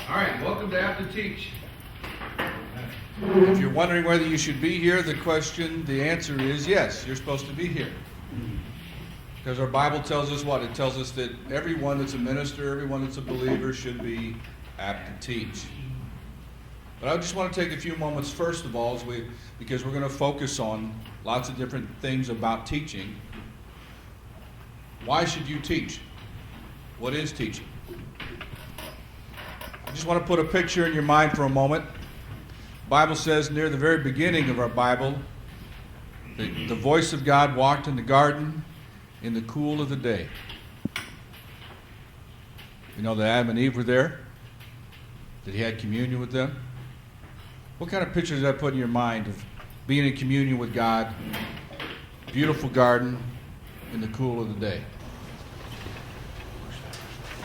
All right, welcome to Apt2Teach. If you're wondering whether you should be here, the answer is yes, you're supposed to be here. Because our Bible tells us what? It tells us that everyone that's a minister, everyone that's a believer should be apt to teach. But I just want to take a few moments first of all, because we're going to focus on lots of different things about teaching. Why should you teach? What is teaching? I just want to put a picture in your mind for a moment. The Bible says near the very beginning of our Bible, the voice of God walked in the garden in the cool of the day. You know that Adam and Eve were there? That he had communion with them? What kind of picture does that put in your mind of being in communion with God, beautiful garden in the cool of the day?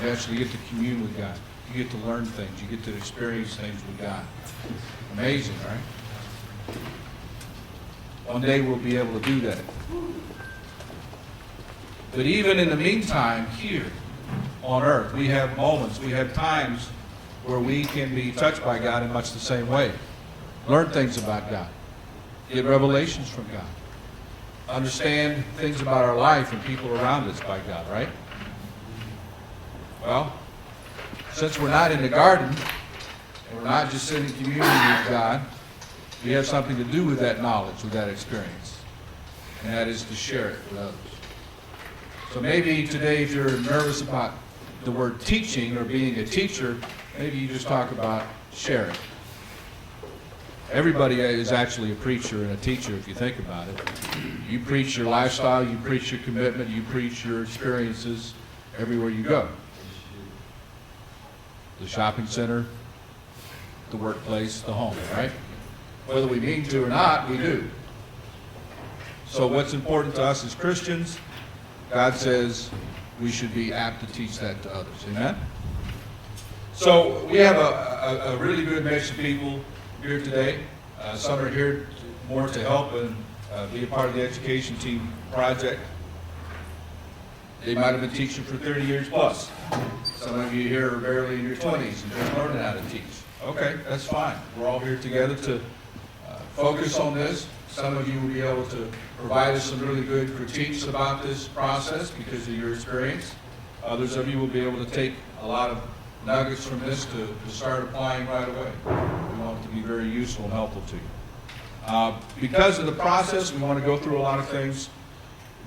You actually get to commune with God. You get to learn things. You get to experience things with God. Amazing, right? One day we'll be able to do that. But even in the meantime, here on earth, we have moments, we have times where we can be touched by God in much the same way. Learn things about God. Get revelations from God. Understand things about our life and people around us by God, right? Well, since we're not in the garden, and we're not just sitting in communion with God, we have something to do with that knowledge, with that experience. And that is to share it with others. So maybe today, if you're nervous about the word teaching or being a teacher, maybe you just talk about sharing. Everybody is actually a preacher and a teacher if you think about it. You preach your lifestyle, you preach your commitment, you preach your experiences everywhere you go. The shopping center, the workplace, the home, right? Whether we mean to or not, we do. So what's important to us as Christians, God says we should be apt to teach that to others. Amen? So we have a really good mix of people here today. Some are here more to help and be a part of the education team project. They might have been teaching for 30 years plus. Some of you here are barely in your 20s and just learning how to teach. Okay, that's fine. We're all here together to focus on this. Some of you will be able to provide us some really good critiques about this process because of your experience. Others of you will be able to take a lot of nuggets from this to start applying right away. We want it to be very useful and helpful to you. Because of the process, we want to go through a lot of things.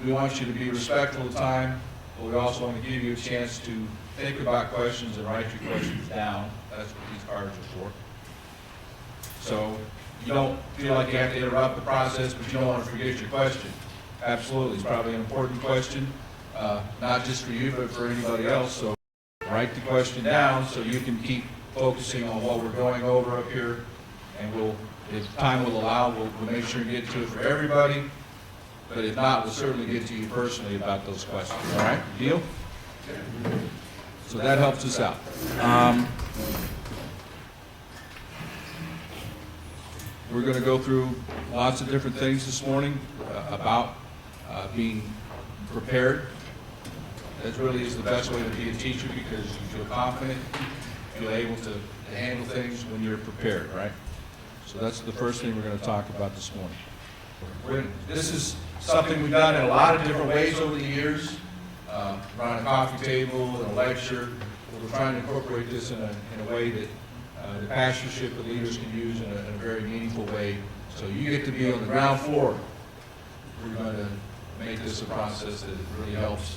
We want you to be respectful of time, but we also want to give you a chance to think about questions and write your questions down. That's what these cards are for. So you don't feel like you have to interrupt the process, but you don't want to forget your question. Absolutely. It's probably an important question, not just for you, but for anybody else. So write the question down so you can keep focusing on what we're going over up here. And we'll, if time will allow, we'll make sure and get to it for everybody. But if not, we'll certainly get to you personally about those questions. All right? Deal? So that helps us out. We're going to go through lots of different things this morning about being prepared. That really is the best way to be a teacher because you feel confident, you feel able to handle things when you're prepared, right? So that's the first thing we're going to talk about this morning. This is something we've done in a lot of different ways over the years, around a coffee table and a lecture. We're trying to incorporate this in a way that the pastorship and leaders can use in a very meaningful way. So you get to be on the ground floor. We're going to make this a process that really helps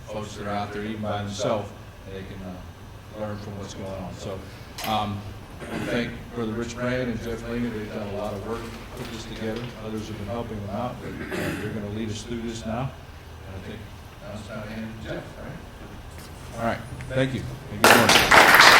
folks that are out there even by themselves. They can learn from what's going on. So I thank Brother Rich Brand and Jeff Lehman. They've done a lot of work to put this together. Others have been helping them out, but they're going to lead us through this now. And I think now it's time to hand it to Jeff, right? All right. Thank you. And good morning.